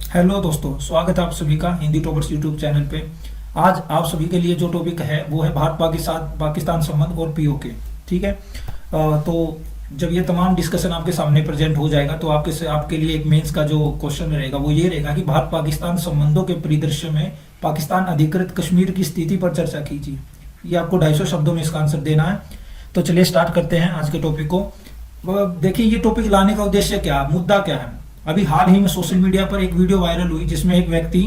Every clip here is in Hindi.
हेलो दोस्तों, स्वागत है आप सभी का हिंदी टॉपर्स यूट्यूब चैनल पे। आज आप सभी के लिए जो टॉपिक है वो है भारत पाकिस्तान पाकिस्तान संबंध और पीओके। ठीक है। तो जब ये तमाम डिस्कशन आपके सामने प्रेजेंट हो जाएगा तो आपके लिए एक मेंस का जो क्वेश्चन रहेगा वो ये रहेगा कि भारत पाकिस्तान संबंधों के परिदृश्य में पाकिस्तान अधिकृत कश्मीर की स्थिति पर चर्चा कीजिए। ये आपको 250 शब्दों में इसका आंसर देना है। तो चलिए स्टार्ट करते हैं आज के टॉपिक को। देखिए, ये टॉपिक लाने का उद्देश्य क्या, मुद्दा क्या है। अभी हाल ही में सोशल मीडिया पर एक वीडियो वायरल हुई जिसमें एक व्यक्ति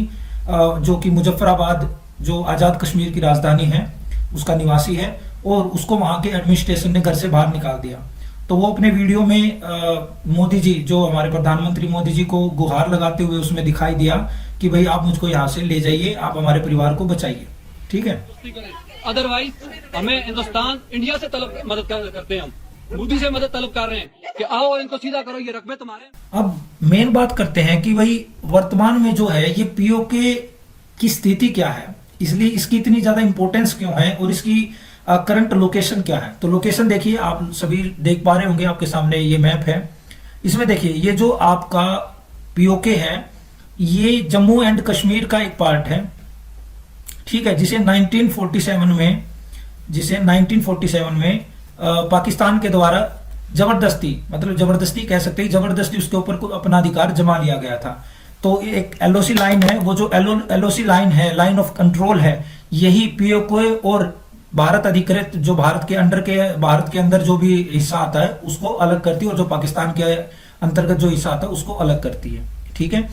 जो कि मुजफ्फराबाद, जो आज़ाद कश्मीर की राजधानी है, उसका निवासी है और उसको वहाँ के एडमिनिस्ट्रेशन ने घर से बाहर निकाल दिया। तो वो अपने वीडियो में मोदी जी, जो हमारे प्रधानमंत्री मोदी जी को गुहार लगाते हुए उसमें दिखाई दिया कि भाई आप मुझको यहाँ से ले जाइए, आप हमारे परिवार को बचाइए। ठीक है। अदरवाइज हमें हिंदुस्तान इंडिया से मदद करते हैं, हम मोदी से मदद तलब कर रहे हैं कि आओ इनको सीधा करो, ये रकबे तुम्हारे। अब मेन बात करते हैं कि भाई वर्तमान में जो है ये पीओके की स्थिति क्या है, इसलिए इसकी इतनी ज्यादा इंपॉर्टेंस क्यों है और इसकी करंट लोकेशन क्या है। तो लोकेशन देखिए, आप सभी देख पा रहे होंगे, आपके सामने ये मैप है। इसमें देखिए ये जो आपका पीओके है ये जम्मू एंड कश्मीर का एक पार्ट है। ठीक है। जिसे 1947 में पाकिस्तान के द्वारा जबरदस्ती कह सकते हैं, जबरदस्ती उसके ऊपर को अपना अधिकार जमा लिया गया था। तो एक एलओसी लाइन है, वो जो एलओसी लाइन है, लाइन ऑफ कंट्रोल है, यही पीओके और भारत अधिकृत, जो भारत के अंदर जो भी हिस्सा आता है उसको अलग करती है और जो पाकिस्तान के अंतर्गत जो हिस्सा आता है उसको अलग करती है। ठीक है।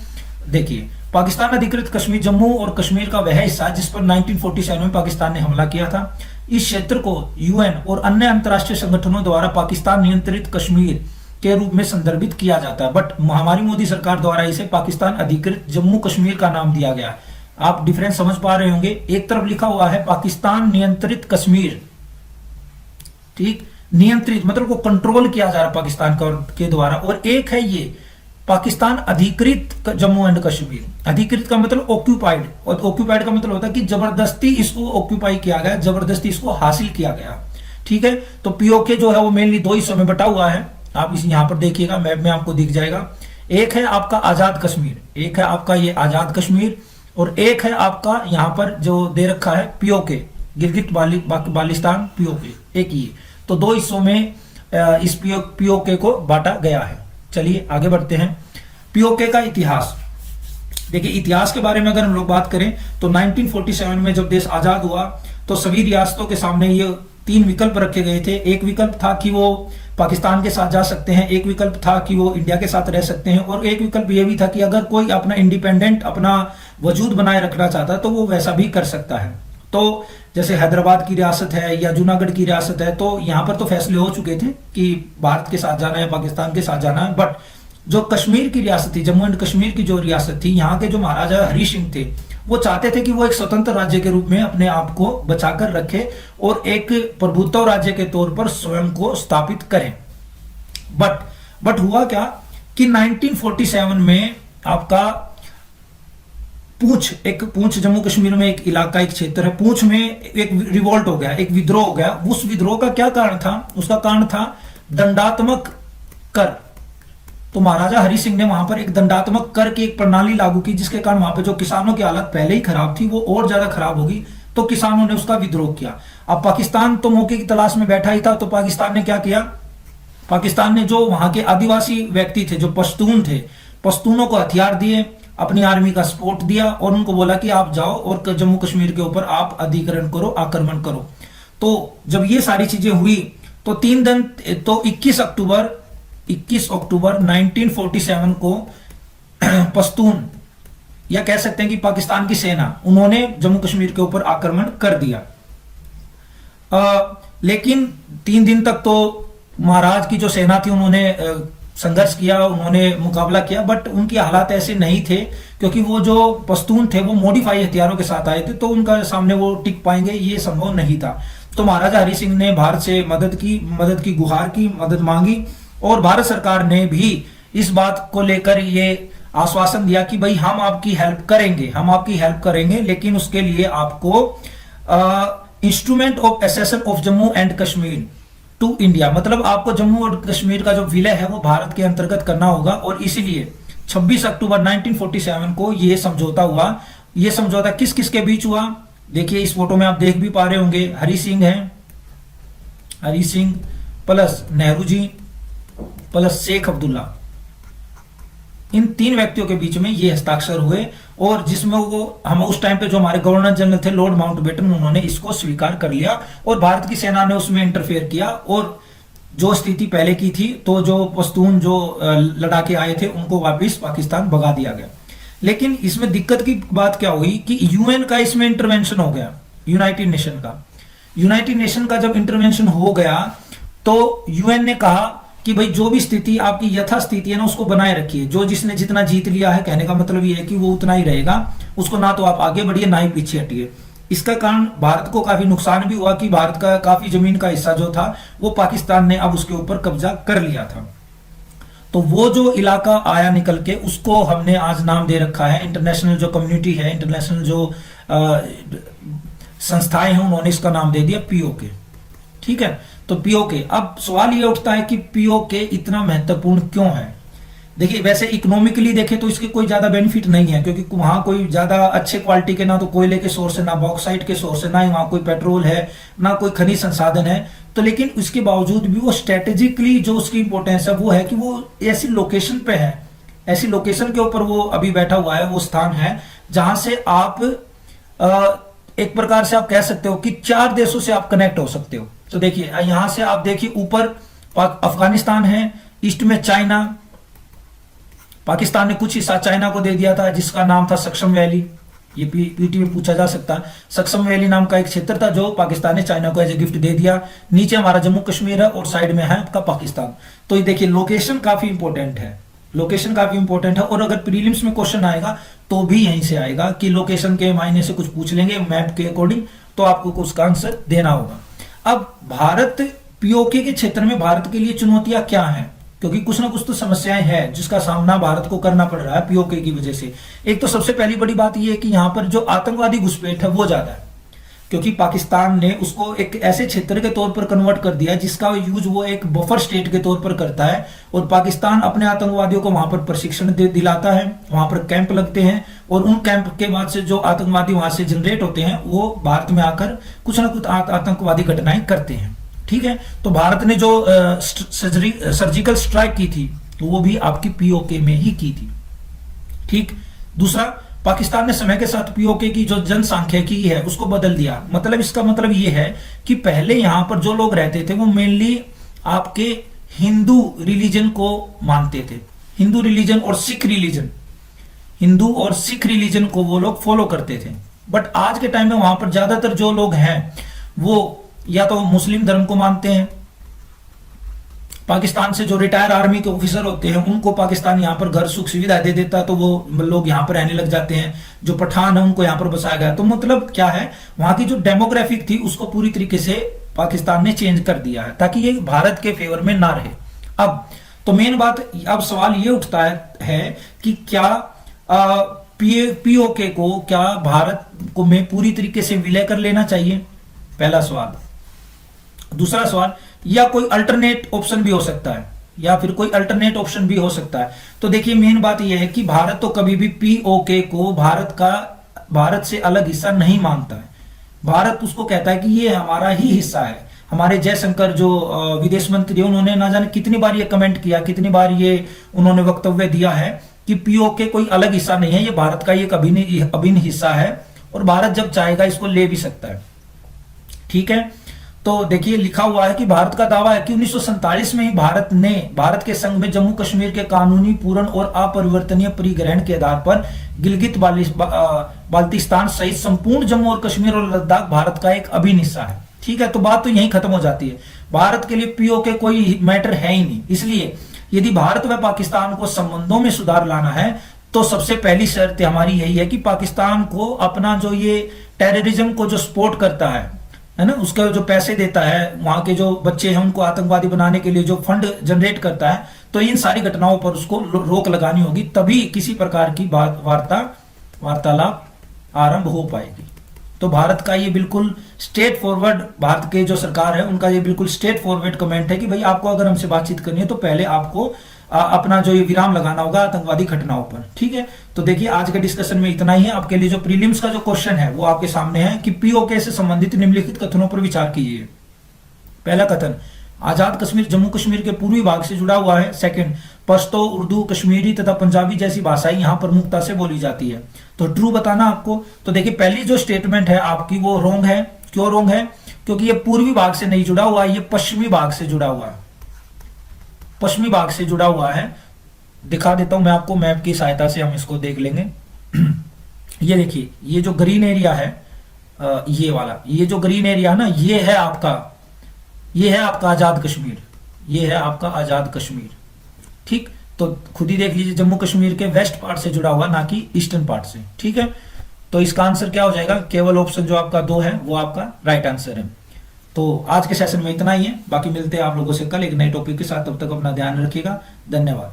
देखिए, पाकिस्तान अधिकृत कश्मीर, जम्मू और कश्मीर का वह हिस्सा जिस पर 1947 में पाकिस्तान ने हमला किया था। इस क्षेत्र को यूएन और अन्य अंतर्राष्ट्रीय संगठनों द्वारा पाकिस्तान नियंत्रित कश्मीर के रूप में संदर्भित किया जाता है, बट हमारी मोदी सरकार द्वारा इसे पाकिस्तान अधिकृत जम्मू कश्मीर का नाम दिया गया। आप डिफरेंस समझ पा रहे होंगे। एक तरफ लिखा हुआ है पाकिस्तान नियंत्रित कश्मीर, ठीक, नियंत्रित मतलब को कंट्रोल किया जा रहा है पाकिस्तान के द्वारा, और एक है ये पाकिस्तान अधिकृत जम्मू एंड कश्मीर। अधिकृत का मतलब ऑक्यूपाइड, और ऑक्यूपाइड का मतलब होता है कि जबरदस्ती इसको ऑक्यूपाई किया गया, जबरदस्ती इसको हासिल किया गया। ठीक है। तो पीओके जो है वो मेनली दो हिस्सों में बटा हुआ है। आप इस यहां पर देखिएगा, मैप में आपको दिख जाएगा। एक है आपका आजाद कश्मीर, एक है आपका ये आजाद कश्मीर, और एक है आपका यहां पर जो दे रखा है पीओके, गिलगित बाल्टिस्तान पीओके, एक ही। तो दो हिस्सों में इस पीओके को बांटा गया है। चलिए आगे बढ़ते हैं। पीओके का इतिहास देखिए, इतिहास के बारे में अगर हम लोग बात करें तो 1947 में जब देश आजाद हुआ तो सभी रियासतों के सामने ये तीन विकल्प रखे गए थे। एक विकल्प था कि वो पाकिस्तान के साथ जा सकते हैं, एक विकल्प था कि वो इंडिया के साथ रह सकते हैं, और एक विकल्प ये भी था कि अगर कोई अपना इंडिपेंडेंट अपना वजूद बनाए रखना चाहता है तो वो वैसा भी कर सकता है। तो जैसे हैदराबाद की रियासत है या जूनागढ़ की रियासत है, तो यहाँ पर तो फैसले हो चुके थे कि भारत के साथ जाना है, पाकिस्तान के साथ जाना है। बट जो कश्मीर की रियासत थी, जम्मू एंड कश्मीर की जो रियासत थी, यहाँ के जो महाराजा हरि सिंह थे, वो चाहते थे कि वो एक स्वतंत्र राज्य के रूप में अपने आप को बचाकर रखे और एक प्रभुत्व राज्य के तौर पर स्वयं को स्थापित करें। बट हुआ क्या कि 1947 में आपका पूंछ जम्मू कश्मीर में एक इलाका, एक क्षेत्र है, पूंछ में एक रिवोल्ट हो गया, एक विद्रोह हो गया। उस विद्रोह का क्या कारण था? उसका कारण था दंडात्मक कर। तो महाराजा हरि सिंह ने वहां पर एक दंडात्मक कर की एक प्रणाली लागू की, जिसके कारण वहां पर जो किसानों की हालत पहले ही खराब थी वो और ज्यादा खराब होगी। तो किसानों ने उसका विद्रोह किया। अब पाकिस्तान तो मौके की तलाश में बैठा ही था, तो पाकिस्तान ने क्या किया? पाकिस्तान ने जो वहां के आदिवासी व्यक्ति थे, जो पश्तून थे, पश्तूनों को हथियार दिए, अपनी आर्मी का सपोर्ट दिया और उनको बोला कि आप जाओ और जम्मू कश्मीर के ऊपर आप अधिग्रहण करो, आक्रमण करो। तो जब ये सारी चीजें हुई तो 21 अक्टूबर 1947 को पश्तून, या कह सकते हैं कि पाकिस्तान की सेना, उन्होंने जम्मू कश्मीर के ऊपर आक्रमण कर दिया। लेकिन 3 दिन तक तो महाराज की जो सेना थी उन्होंने संघर्ष किया, उन्होंने मुकाबला किया, बट उनकी हालात ऐसे नहीं थे क्योंकि वो जो पश्तून थे वो मॉडिफाई हथियारों के साथ आए थे, तो उनका सामने वो टिक पाएंगे ये संभव नहीं था। तो महाराजा हरि सिंह ने भारत से मदद की गुहार की, मदद मांगी, और भारत सरकार ने भी इस बात को लेकर ये आश्वासन दिया कि भाई हम आपकी हेल्प करेंगे, लेकिन उसके लिए आपको instrument of accession of Jammu and Kashmir to India, मतलब आपको जम्मू और कश्मीर का जो विलय है वो भारत के अंतर्गत करना होगा, और इसीलिए 26 अक्टूबर 1947 को ये समझौता हुआ। ये समझौता किस किस के बीच हुआ? देखिए इस फोटो में आप देख भी पा रहे होंगे, हरि सिंह है, हरि सिंह प्लस नेहरू जी प्लस शेख अब्दुल्ला, इन 3 व्यक्तियों के बीच में ये हस्ताक्षर हुए, और जिसमें वो हम उस टाइम पे जो हमारे गवर्नर जनरल थे लॉर्ड माउंटबेटन, उन्होंने इसको स्वीकार कर लिया और भारत की सेना ने उसमें इंटरफेयर किया, और जो स्थिति पहले की थी तो जो पश्तून जो लड़ाके आए थे उनको वापस पाकिस्तान भगा दिया गया। लेकिन इसमें दिक्कत की बात क्या हुई कि यूएन का इसमें इंटरवेंशन हो गया, यूनाइटेड नेशन का। यूनाइटेड नेशन का जब इंटरवेंशन हो गया तो यूएन ने कहा कि भाई जो भी स्थिति आपकी यथास्थिति है ना उसको बनाए रखिए, जो जिसने जितना जीत लिया है, कहने का मतलब ये है कि वो उतना ही रहेगा, उसको ना तो आप आगे बढ़िए ना ही पीछे हटिए। इसका कारण भारत को काफी नुकसान भी हुआ कि भारत का काफी जमीन का हिस्सा जो था वो पाकिस्तान ने अब उसके ऊपर कब्जा कर लिया था। तो वो जो इलाका आया निकल के, उसको हमने आज नाम दे रखा है, इंटरनेशनल जो कम्युनिटी है, इंटरनेशनल जो संस्थाएं हैं, उन्होंने इसका नाम दे दिया पीओके। ठीक है, तो पीओके। अब सवाल ये उठता है कि पीओके इतना महत्वपूर्ण क्यों है? देखिए वैसे इकोनॉमिकली देखें तो इसके कोई ज्यादा बेनिफिट नहीं है, क्योंकि वहां कोई ज्यादा अच्छे क्वालिटी के ना तो कोयले के सोर्स है, ना बॉक्साइट के सोर्स है, ना ही वहां कोई पेट्रोल है, ना कोई खनिज संसाधन है। तो लेकिन उसके बावजूद भी वो स्ट्रेटेजिकली जो उसकी इंपॉर्टेंस है वो है कि वो ऐसी लोकेशन पे है, ऐसी लोकेशन के ऊपर वो अभी बैठा हुआ है, वो स्थान है जहां से आप एक प्रकार से आप कह सकते हो कि 4 देशों से आप कनेक्ट हो सकते हो। तो देखिए यहां से आप देखिए ऊपर अफगानिस्तान है, ईस्ट में चाइना, पाकिस्तान ने कुछ हिस्सा चाइना को दे दिया था जिसका नाम था सक्षम वैली, ये पीटी में पूछा जा सकता है। सक्षम वैली नाम का एक क्षेत्र था जो पाकिस्तान ने चाइना को एज ए गिफ्ट दे दिया। नीचे हमारा जम्मू कश्मीर है और साइड में है आपका पाकिस्तान। तो ये देखिए लोकेशन काफी इंपॉर्टेंट है, लोकेशन काफी इंपॉर्टेंट है। और अगर प्रीलिम्स में क्वेश्चन आएगा तो भी यहीं से आएगा कि लोकेशन के मायने से कुछ पूछ लेंगे मैप के अकॉर्डिंग, तो आपको उसका आंसर देना होगा। अब भारत पीओके के क्षेत्र में भारत के लिए चुनौतियां क्या हैं? क्योंकि कुछ ना कुछ तो समस्याएं हैं जिसका सामना भारत को करना पड़ रहा है पीओके की वजह से। एक तो सबसे पहली बड़ी बात यह है कि यहां पर जो आतंकवादी घुसपैठ है वो ज्यादा है, क्योंकि पाकिस्तान ने उसको एक ऐसे क्षेत्र के तौर पर कन्वर्ट कर दिया जिसका यूज वो एक बफर स्टेट के तौर पर करता है, और पाकिस्तान अपने आतंकवादियों को वहां पर प्रशिक्षण दिलाता है, वहां पर कैंप लगते हैं, और उन कैंप के बाद से जो आतंकवादी वहां से जनरेट होते हैं वो भारत में आकर कुछ ना कुछ आतंकवादी घटनाएं करते हैं। ठीक है, तो भारत ने जो सर्जिकल स्ट्राइक की थी तो वो भी आपकी पीओके में ही की थी। ठीक, दूसरा, पाकिस्तान ने समय के साथ पीओके की जो जनसांख्यिकी है उसको बदल दिया। मतलब इसका मतलब ये है कि पहले यहां पर जो लोग रहते थे वो मेनली आपके हिंदू रिलीजन को मानते थे, हिंदू रिलीजन और सिख रिलीजन, हिंदू और सिख रिलीजन को वो लोग फॉलो करते थे। बट आज के टाइम में वहां पर ज्यादातर जो लोग हैं वो या तो मुस्लिम धर्म को मानते हैं, पाकिस्तान से जो रिटायर आर्मी के ऑफिसर होते हैं उनको पाकिस्तान यहाँ पर घर सुख सुविधा दे देता है तो वो लोग यहाँ पर रहने लग जाते हैं, जो पठान है उनको यहाँ पर बसाया गया। तो मतलब क्या है, वहां की जो डेमोग्राफिक थी उसको पूरी तरीके से पाकिस्तान ने चेंज कर दिया है ताकि ये भारत के फेवर में ना रहे। अब तो मेन बात, अब सवाल ये उठता है कि क्या पीओके को क्या भारत को में पूरी तरीके से विलय कर लेना चाहिए, पहला सवाल। दूसरा सवाल, या कोई अल्टरनेट ऑप्शन भी हो सकता है, या फिर कोई अल्टरनेट ऑप्शन भी हो सकता है। तो देखिए मेन बात यह है कि भारत तो कभी भी पीओके को भारत से अलग हिस्सा नहीं मानता है। भारत उसको कहता है कि ये हमारा ही हिस्सा है। हमारे जयशंकर जो विदेश मंत्री, उन्होंने ना जाने कितनी बार ये कमेंट किया, कितनी बार ये उन्होंने वक्तव्य दिया है कि पीओके कोई अलग हिस्सा नहीं है, ये भारत का एक अभिन्न हिस्सा है और भारत जब चाहेगा इसको ले भी सकता है। ठीक है, तो देखिए लिखा हुआ है कि भारत का दावा है कि 1947 में ही भारत के संघ में जम्मू कश्मीर के कानूनी, पूर्ण और अपरिवर्तनीय परिग्रहण के आधार पर गिलगित बाल्टिस्तान सहित संपूर्ण जम्मू और कश्मीर और लद्दाख भारत का एक अभिन्न हिस्सा है। ठीक है, तो बात तो यहीं खत्म हो जाती है। भारत के लिए पीओके कोई मैटर है ही नहीं। इसलिए यदि भारत व पाकिस्तान को संबंधों में सुधार लाना है तो सबसे पहली शर्त हमारी यही है कि पाकिस्तान को अपना जो ये टेररिज्म को जो सपोर्ट करता है ना, उसका जो पैसे देता है, वहां के जो बच्चे हैं उनको आतंकवादी बनाने के लिए जो फंड जनरेट करता है, तो इन सारी घटनाओं पर उसको रोक लगानी होगी, तभी किसी प्रकार की वार्तालाप आरंभ हो पाएगी। तो भारत का ये बिल्कुल स्ट्रेट फॉरवर्ड, भारत के जो सरकार है उनका ये बिल्कुल स्ट्रेट फॉरवर्ड कमेंट है कि भाई आपको अगर हमसे बातचीत करनी है तो पहले आपको अपना जो ये विराम लगाना होगा आतंकवादी घटनाओं पर। ठीक है, तो देखिए आज के डिस्कशन में इतना ही है। आपके लिए जो प्रीलिम्स का जो क्वेश्चन है वो आपके सामने है कि पीओके से संबंधित निम्नलिखित कथनों पर विचार कीजिए। पहला कथन, आजाद कश्मीर जम्मू कश्मीर के पूर्वी भाग से जुड़ा हुआ है। सेकंड, पश्तो, उर्दू, कश्मीरी तथा पंजाबी जैसी भाषाएं यहाँ प्रमुखता से बोली जाती है। तो ट्रू बताना आपको। तो देखिए पहली जो स्टेटमेंट है आपकी वो रॉन्ग है। क्यों रॉन्ग है? क्योंकि ये पूर्वी भाग से नहीं जुड़ा हुआ है, ये पश्चिमी भाग से जुड़ा हुआ है, पश्चिमी भाग से जुड़ा हुआ है। दिखा देता हूं मैं आपको, मैप की सहायता से हम इसको देख लेंगे। ये देखिए, ये जो ग्रीन एरिया है, ये वाला, ये जो ग्रीन एरिया है ना, ये है आपका आजाद कश्मीर, ये है आपका आजाद कश्मीर। ठीक, तो खुद ही देख लीजिए, जम्मू कश्मीर के वेस्ट पार्ट से जुड़ा हुआ, ना कि ईस्टर्न पार्ट से। ठीक है, तो इसका आंसर क्या हो जाएगा? केवल ऑप्शन जो आपका 2 है वो आपका राइट आंसर है। तो आज के सेशन में इतना ही है, बाकी मिलते हैं आप लोगों से कल एक नए टॉपिक के साथ। तब तक अपना ध्यान रखिएगा। धन्यवाद।